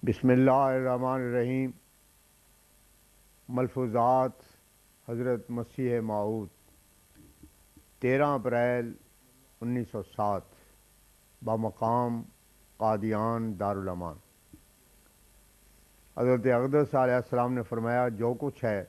بسم اللہ الرحمن الرحیم۔ ملفوظات حضرت مسیح موعود 13 اپریل 1907 بمقام قادیان دارالامان۔ حضرت اقدس علیہ السلام نے فرمایا، جو کچھ ہے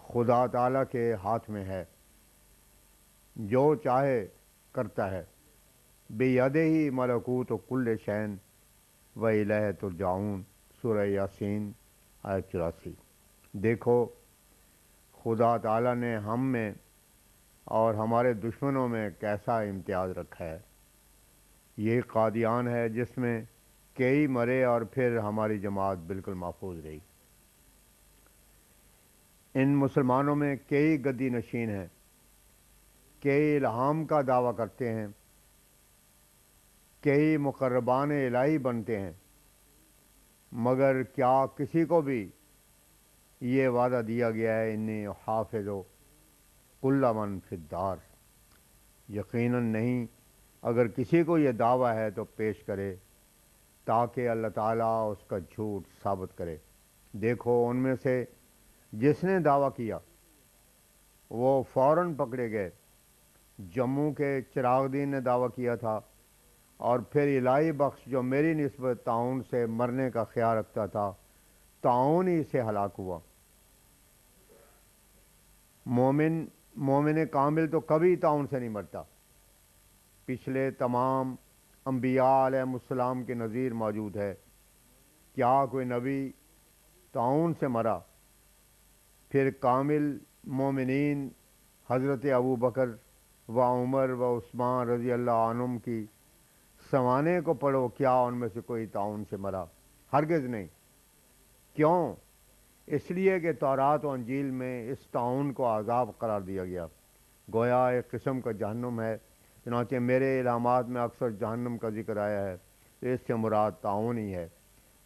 خدا تعالیٰ کے ہاتھ میں ہے، جو چاہے کرتا ہے۔ بیدہ ملکوت کل شین و الیہ ترجعون، سورہ یاسین آیت 84۔ دیکھو خدا تعالیٰ نے ہم میں اور ہمارے دشمنوں میں کیسا امتیاز رکھا ہے۔ یہ قادیان ہے جس میں کئی مرے اور پھر ہماری جماعت بالکل محفوظ رہی۔ ان مسلمانوں میں کئی گدی نشین ہیں، کئی الہام کا دعویٰ کرتے ہیں، کئی مقربان الہی بنتے ہیں، مگر کیا کسی کو بھی یہ وعدہ دیا گیا ہے انی حافظ کل من فی الدار؟ یقیناً نہیں۔ اگر کسی کو یہ دعویٰ ہے تو پیش کرے تاکہ اللہ تعالیٰ اس کا جھوٹ ثابت کرے۔ دیکھو ان میں سے جس نے دعویٰ کیا وہ فوراً پکڑے گئے۔ جموں کے چراغ دین نے دعویٰ کیا تھا، اور پھر الہی بخش جو میری نسبت طاعون سے مرنے کا خیال رکھتا تھا، طاعون ہی سے ہلاک ہوا۔ مومن کامل تو کبھی طاعون سے نہیں مرتا۔ پچھلے تمام انبیاء علیہ السلام کے نظیر موجود ہے۔ کیا کوئی نبی طاعون سے مرا؟ پھر کامل مومنین حضرت ابو بکر و عمر و عثمان رضی اللہ عنہم کی سوانے کو پڑھو، کیا ان میں سے کوئی طاعون سے مرا؟ ہرگز نہیں۔ کیوں؟ اس لیے کہ تورات و انجیل میں اس طاعون کو عذاب قرار دیا گیا، گویا ایک قسم کا جہنم ہے۔ چنانچہ میرے الہامات میں اکثر جہنم کا ذکر آیا ہے، تو اس سے مراد طاعون ہی ہے۔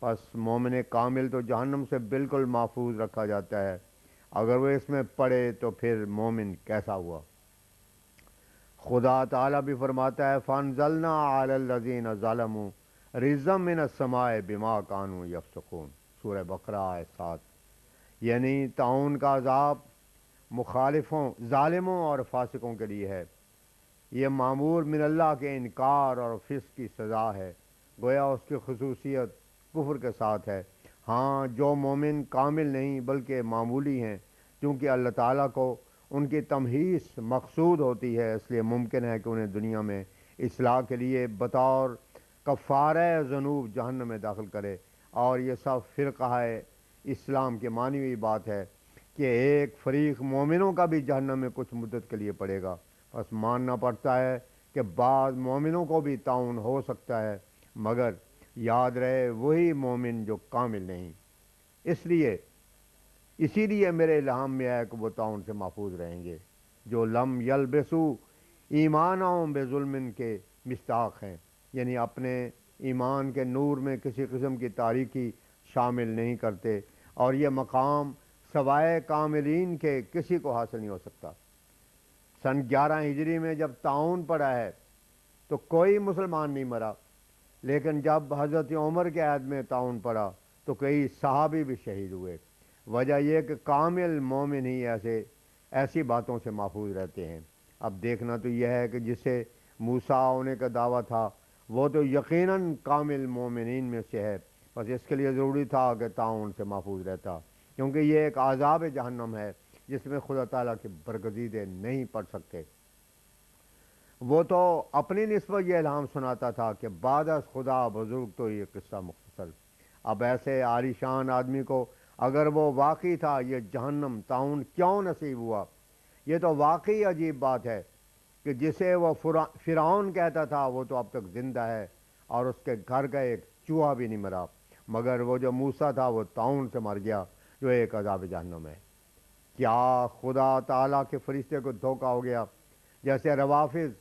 پس مومن کامل تو جہنم سے بالکل محفوظ رکھا جاتا ہے، اگر وہ اس میں پڑے تو پھر مومن کیسا ہوا؟ خدا تعالیٰ بھی فرماتا ہے، فَأَنزَلْنَا عَلَى الَّذِينَ ظَلَمُوا رِجْزًا مِّنَ السَّمَاءِ بِمَا كَانُوا يَفْسُقُونَ، سورہ بقرہ آیت 7۔ یعنی طاعون کا عذاب مخالفوں، ظالموں اور فاسقوں کے لیے ہے۔ یہ معمور من اللہ کے انکار اور فسق کی سزا ہے، گویا اس کی خصوصیت کفر کے ساتھ ہے۔ ہاں، جو مومن کامل نہیں بلکہ معمولی ہیں، کیونکہ اللہ تعالیٰ کو ان کی تمحیص مقصود ہوتی ہے، اس لیے ممکن ہے کہ انہیں دنیا میں اصلاح کے لیے بطور کفارہ ذنوب جہنم میں داخل کرے۔ اور یہ سب فرقہ اسلام کی مانی ہوئی بات ہے کہ ایک فریق مومنوں کا بھی جہنم میں کچھ مدت کے لیے پڑے گا۔ بس ماننا پڑتا ہے کہ بعض مومنوں کو بھی طاعون ہو سکتا ہے، مگر یاد رہے وہی مومن جو کامل نہیں۔ اسی لیے میرے الہام میں ہے کہ وہ طاعون سے محفوظ رہیں گے، جو لم یلبسو ایمانہم بظلم کے مستحق ہیں، یعنی اپنے ایمان کے نور میں کسی قسم کی تاریکی شامل نہیں کرتے، اور یہ مقام سوائے کاملین کے کسی کو حاصل نہیں ہو سکتا۔ سن 11 ہجری میں جب طاعون پڑا ہے تو کوئی مسلمان نہیں مرا، لیکن جب حضرت عمر کے عہد میں طاعون پڑا تو کئی صحابی بھی شہید ہوئے۔ وجہ یہ کہ کامل مومن ہی ایسی باتوں سے محفوظ رہتے ہیں۔ اب دیکھنا تو یہ ہے کہ جسے موسیٰ ہونے کا دعویٰ تھا وہ تو یقیناً کامل مومنین میں سے ہے، بس اس کے لیے ضروری تھا کہ طاعون سے محفوظ رہتا، کیونکہ یہ ایک عذاب جہنم ہے جس میں خدا تعالیٰ کے برگزیدے نہیں پڑ سکتے۔ وہ تو اپنی نسبت یہ الہام سناتا تھا کہ بعد از خدا بزرگ تو یہ قصہ مختصر۔ اب ایسے عالی شان آدمی کو اگر وہ واقعی تھا یہ جہنم طاعون کیوں نصیب ہوا؟ یہ تو واقعی عجیب بات ہے کہ جسے وہ فرعون کہتا تھا وہ تو اب تک زندہ ہے، اور اس کے گھر کا ایک چوہا بھی نہیں مرا، مگر وہ جو موسیٰ تھا وہ طاعون سے مر گیا، جو ایک عذاب جہنم ہے۔ کیا خدا تعالیٰ کے فرشتے کو دھوکہ ہو گیا؟ جیسے روافض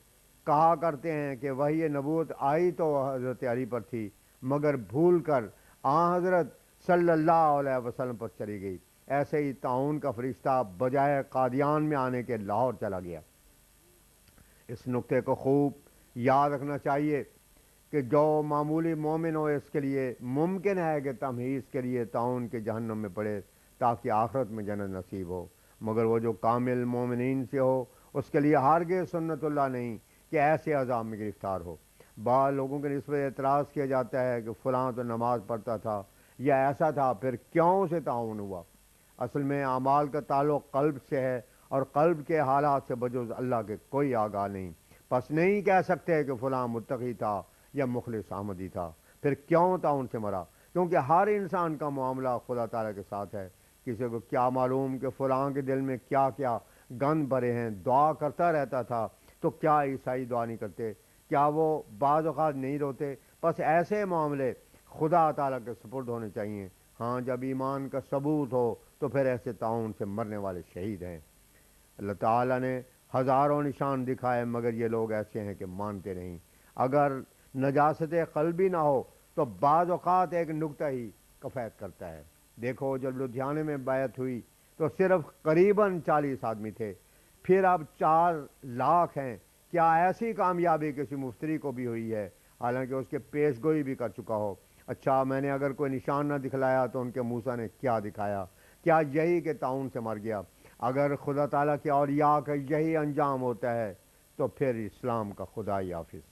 کہا کرتے ہیں کہ وحی نبوت آئی تو حضرت علی پر تھی، مگر بھول کر آن حضرت صلی اللہ علیہ وسلم پر چلی گئی، ایسے ہی طاعون کا فرشتہ بجائے قادیان میں آنے کے لاہور چلا گیا۔ اس نقطے کو خوب یاد رکھنا چاہیے کہ جو معمولی مومن ہو اس کے لیے ممکن ہے کہ تمہیز کے لیے طاعون کے جہنم میں پڑے تاکہ آخرت میں جنت نصیب ہو، مگر وہ جو کامل مومنین سے ہو اس کے لیے ہرگز سنت اللہ نہیں کہ ایسے عذاب میں گرفتار ہو۔ بعض لوگوں کے نسبت اعتراض کیا جاتا ہے کہ فلاں تو نماز پڑھتا تھا یا ایسا تھا، پھر کیوں اسے طاعون ہوا؟ اصل میں اعمال کا تعلق قلب سے ہے، اور قلب کے حالات سے بجز اللہ کے کوئی آگاہ نہیں، پس نہیں کہہ سکتے کہ فلاں متقی تھا یا مخلص احمدی تھا۔ پھر کیوں طاعون سے مرا؟ کیونکہ ہر انسان کا معاملہ خدا تعالیٰ کے ساتھ ہے، کسی کو کیا معلوم کہ فلاں کے دل میں کیا کیا گند بھرے ہیں۔ دعا کرتا رہتا تھا تو کیا عیسائی دعا نہیں کرتے؟ کیا وہ بعض اوقات نہیں روتے؟ بس ایسے معاملے خدا تعالیٰ کے سپرد ہونے چاہیے۔ ہاں، جب ایمان کا ثبوت ہو تو پھر ایسے طاعون سے مرنے والے شہید ہیں۔ اللہ تعالیٰ نے ہزاروں نشان دکھائے مگر یہ لوگ ایسے ہیں کہ مانتے نہیں۔ اگر نجاست قلبی نہ ہو تو بعض اوقات ایک نکتہ ہی کفایت کرتا ہے۔ دیکھو، جب لدھیانے میں بیعت ہوئی تو صرف قریباً 40 آدمی تھے، پھر اب 4 لاکھ ہیں۔ کیا ایسی کامیابی کسی مفتری کو بھی ہوئی ہے، حالانکہ اس کے پیش گوئی بھی کر چکا ہو؟ اچھا، میں نے اگر کوئی نشان نہ دکھلایا تو ان کے موسیٰ نے کیا دکھایا؟ کیا یہی کہ طاعون سے مر گیا؟ اگر خدا تعالیٰ کے اولیاء کا یہی انجام ہوتا ہے تو پھر اسلام کا خدائی حافظ۔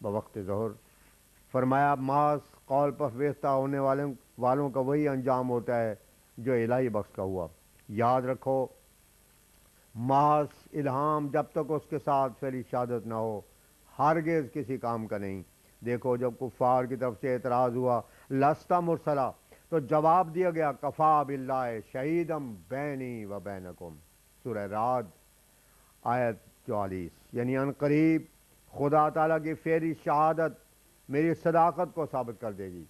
بوقت ظہر فرمایا، محض قول پر فیصلہ ہونے والوں کا وہی انجام ہوتا ہے جو الہی بخش کا ہوا۔ یاد رکھو، محض الہام جب تک اس کے ساتھ فعلی شہادت نہ ہو ہرگز کسی کام کا نہیں۔ دیکھو، جب کفار کی طرف سے اعتراض ہوا لستا مرسلہ، تو جواب دیا گیا کفا باللہ شہیدم بینی و بینکم، سورہ رعد آیت 44۔ یعنی ان قریب خدا تعالیٰ کی فعلی شہادت میری صداقت کو ثابت کر دے گی۔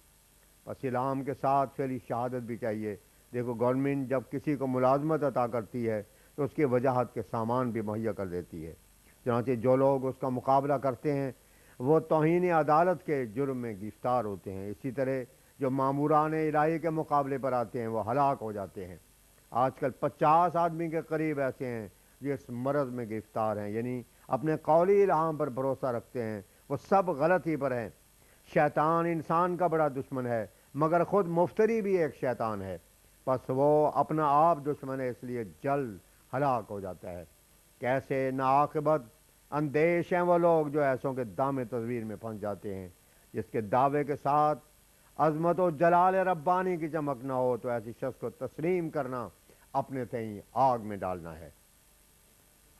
بس الہام کے ساتھ فعلی شہادت بھی چاہیے۔ دیکھو، گورنمنٹ جب کسی کو ملازمت عطا کرتی ہے تو اس کی وجاہت کے سامان بھی مہیا کر دیتی ہے، چنانچہ جو لوگ اس کا مقابلہ کرتے ہیں وہ توہین عدالت کے جرم میں گرفتار ہوتے ہیں۔ اسی طرح جو ماموران الہی کے مقابلے پر آتے ہیں وہ ہلاک ہو جاتے ہیں۔ آج کل 50 آدمی کے قریب ایسے ہیں جو اس مرض میں گرفتار ہیں، یعنی اپنے قولی الہام پر بھروسہ رکھتے ہیں، وہ سب غلطی پر ہیں۔ شیطان انسان کا بڑا دشمن ہے، مگر خود مفتری بھی ایک شیطان ہے، پس وہ اپنا آپ دشمن ہے، اس لیے جلد ہلاک ہو جاتا ہے۔ کیسے ناعاقبت اندیش ہیں وہ لوگ جو ایسوں کے دام تصویر میں پھنس جاتے ہیں۔ جس کے دعوے کے ساتھ عظمت و جلال ربانی کی چمک نہ ہو تو ایسی شخص کو تسلیم کرنا اپنے تئیں آگ میں ڈالنا ہے۔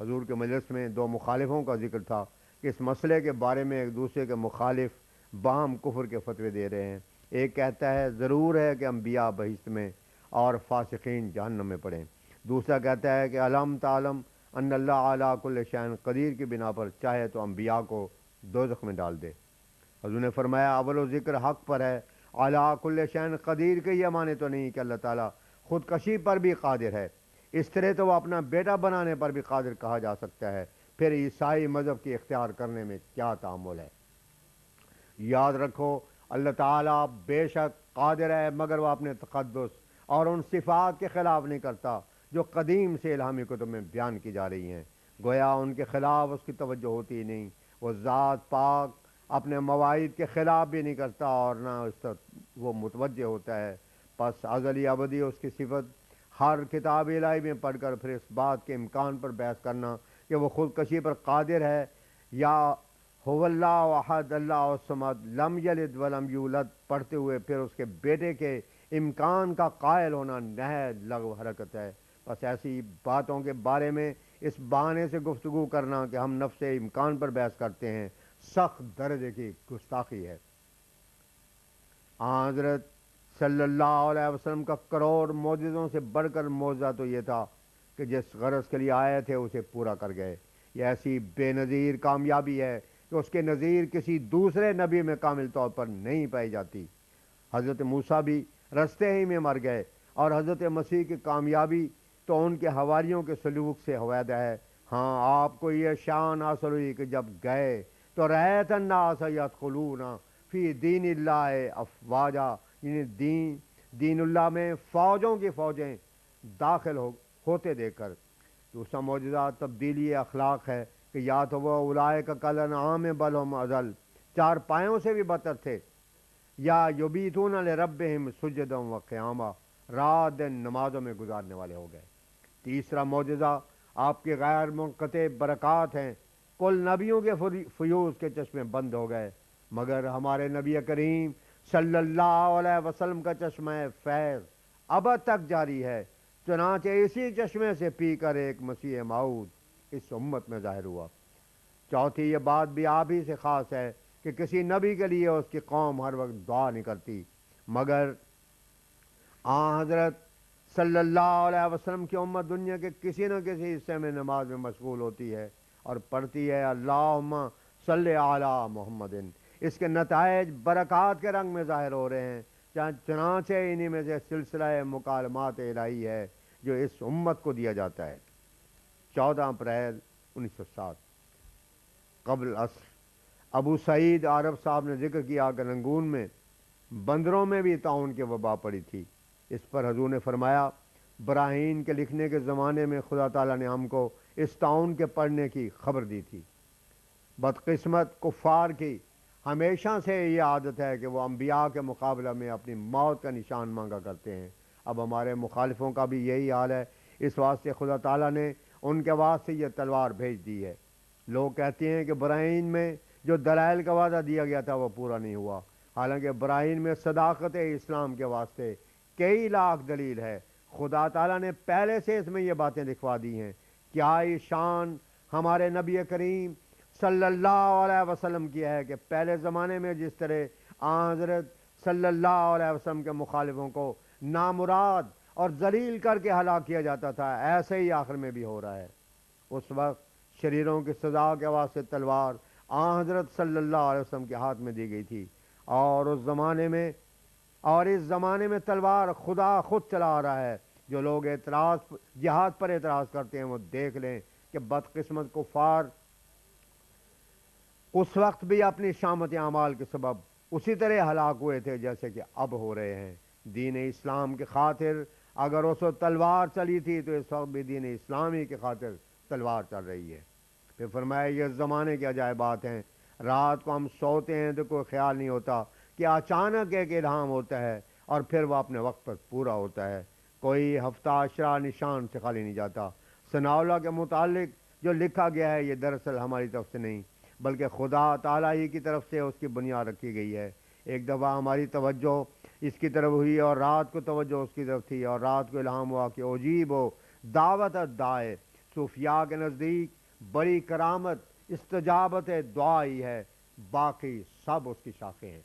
حضور کے مجلس میں 2 مخالفوں کا ذکر تھا کہ اس مسئلے کے بارے میں ایک دوسرے کے مخالف باہم کفر کے فتوے دے رہے ہیں۔ ایک کہتا ہے ضرور ہے کہ انبیاء بہشت میں اور فاسقین جہنم میں پڑیں۔ دوسرا کہتا ہے کہ علم تعلم ان اللہ علی کل شیء قدیر کی بنا پر چاہے تو انبیاء کو دوزخ میں ڈال دے۔ حضور نے فرمایا، اول و ذکر حق پر ہے، علی کل شیء قدیر کے یہ معنی تو نہیں کہ اللہ تعالیٰ خودکشی پر بھی قادر ہے، اس طرح تو وہ اپنا بیٹا بنانے پر بھی قادر کہا جا سکتا ہے، پھر عیسائی مذہب کی اختیار کرنے میں کیا تعامل ہے؟ یاد رکھو، اللہ تعالیٰ بے شک قادر ہے، مگر وہ اپنے تقدس اور ان صفات کے خلاف نہیں کرتا جو قدیم سے الہامی کتب میں بیان کی جا رہی ہیں۔ گویا ان کے خلاف اس کی توجہ ہوتی ہی نہیں۔ وہ ذات پاک اپنے مواعید کے خلاف بھی نہیں کرتا اور نہ اس طرف وہ متوجہ ہوتا ہے۔ پس ازلی ابدی اس کی صفت ہر کتاب الہی میں پڑھ کر پھر اس بات کے امکان پر بحث کرنا کہ وہ خودکشی پر قادر ہے یا هو اللہ احد اللہ الصمد لم یلد ولم یولد پڑھتے ہوئے پھر اس کے بیٹے کے امکان کا قائل ہونا نہایت لغو حرکت ہے۔ بس ایسی باتوں کے بارے میں اس بہانے سے گفتگو کرنا کہ ہم نفس امکان پر بحث کرتے ہیں سخت درجے کی گستاخی ہے۔ حضرت صلی اللہ علیہ وسلم کا کروڑ معجزوں سے بڑھ کر معجزہ تو یہ تھا کہ جس غرض کے لیے آئے تھے اسے پورا کر گئے۔ یہ ایسی بے نظیر کامیابی ہے کہ اس کے نظیر کسی دوسرے نبی میں کامل طور پر نہیں پائی جاتی۔ حضرت موسیٰ بھی رستے ہی میں مر گئے، اور حضرت مسیح کی کامیابی تو ان کے حواریوں کے سلوک سے ہویدہ ہے۔ ہاں، آپ کو یہ شان حاصل ہوئی کہ جب گئے تو رأیت الناس یدخلون فی دین اللہ افواجا، یعنی دین اللہ میں فوجوں کی فوجیں داخل ہوتے دیکھ کر۔ دوسرا معجزہ تبدیلی اخلاق ہے کہ یا تو وہ اولئک کالانعام بل هم اضل، چارپایوں سے بھی بدتر تھے۔ یا یبیتون لربہم سجدا و قیاما، رات دن نمازوں میں گزارنے والے ہو گئے۔ تیسرا معجزہ آپ کی غیر منقطع برکات ہیں۔ کل نبیوں کے فیوز کے چشمے بند ہو گئے، مگر ہمارے نبی کریم صلی اللہ علیہ وسلم کا چشمہ فیض ابد تک جاری ہے۔ چنانچہ اسی چشمے سے پی کر ایک مسیح موعود اس امت میں ظاہر ہوا۔ چوتھی یہ بات بھی آپ ہی سے خاص ہے کہ کسی نبی کے لیے اس کی قوم ہر وقت دعا نہیں کرتی، مگر حضرت صلی اللہ علیہ وسلم کی امت دنیا کے کسی نہ کسی حصے میں نماز میں مشغول ہوتی ہے اور پڑھتی ہے اللہم صلی علی محمد۔ اس کے نتائج برکات کے رنگ میں ظاہر ہو رہے ہیں، چنانچہ انہی میں سے سلسلہ مکالمات الہی ہے جو اس امت کو دیا جاتا ہے۔ 14 اپریل 1907 قبل عصر ابو سعید عرب صاحب نے ذکر کیا کہ رنگون میں بندروں میں بھی طاعون کی وبا پڑی تھی۔ اس پر حضور نے فرمایا براہین کے لکھنے کے زمانے میں خدا تعالیٰ نے ہم کو اس طاعون کے پڑھنے کی خبر دی تھی۔ بدقسمت کفار کی ہمیشہ سے یہ عادت ہے کہ وہ انبیاء کے مقابلہ میں اپنی موت کا نشان مانگا کرتے ہیں۔ اب ہمارے مخالفوں کا بھی یہی حال ہے، اس واسطے خدا تعالیٰ نے ان کے واسطے یہ تلوار بھیج دی ہے۔ لوگ کہتے ہیں کہ براہین میں جو دلائل کا وعدہ دیا گیا تھا وہ پورا نہیں ہوا، حالانکہ براہین میں صداقت اسلام کے واسطے کئی لاکھ دلیل ہے۔ خدا تعالیٰ نے پہلے سے اس میں یہ باتیں لکھوا دی ہیں۔ کیا یہ شان ہمارے نبی کریم صلی اللہ علیہ وسلم کی ہے کہ پہلے زمانے میں جس طرح حضرت صلی اللہ علیہ وسلم کے مخالفوں کو نامراد اور ذلیل کر کے ہلاک کیا جاتا تھا، ایسے ہی آخر میں بھی ہو رہا ہے۔ اس وقت شریروں کی سزا کے واسطے تلوار حضرت صلی اللہ علیہ وسلم کے ہاتھ میں دی گئی تھی، اور اس زمانے میں تلوار خدا خود چلا رہا ہے۔ جو لوگ جہاد پر اعتراض کرتے ہیں وہ دیکھ لیں کہ بدقسمت کفار اس وقت بھی اپنی شامت اعمال کے سبب اسی طرح ہلاک ہوئے تھے جیسے کہ اب ہو رہے ہیں۔ دین اسلام کی خاطر اگر اس وقت تلوار چلی تھی تو اس وقت بھی دین اسلامی کی خاطر تلوار چل رہی ہے۔ پھر فرمایا یہ زمانے کے عجائبات ہیں، رات کو ہم سوتے ہیں تو کوئی خیال نہیں ہوتا کہ اچانک ایک الہام ہوتا ہے اور پھر وہ اپنے وقت پر پورا ہوتا ہے۔ کوئی ہفتہ عشرہ نشان سے خالی نہیں جاتا۔ ثناء اللہ کے متعلق جو لکھا گیا ہے یہ دراصل ہماری طرف سے نہیں بلکہ خدا تعالیٰ ہی کی طرف سے اس کی بنیاد رکھی گئی ہے۔ ایک دفعہ ہماری توجہ اس کی طرف ہوئی اور رات کو توجہ اس کی طرف تھی، اور رات کو الہام ہوا کہ اجیب ہو دعوت دائے۔ صوفیاء کے نزدیک بڑی کرامت استجابت دعا ہی ہے، باقی سب اس کی شاخیں ہیں۔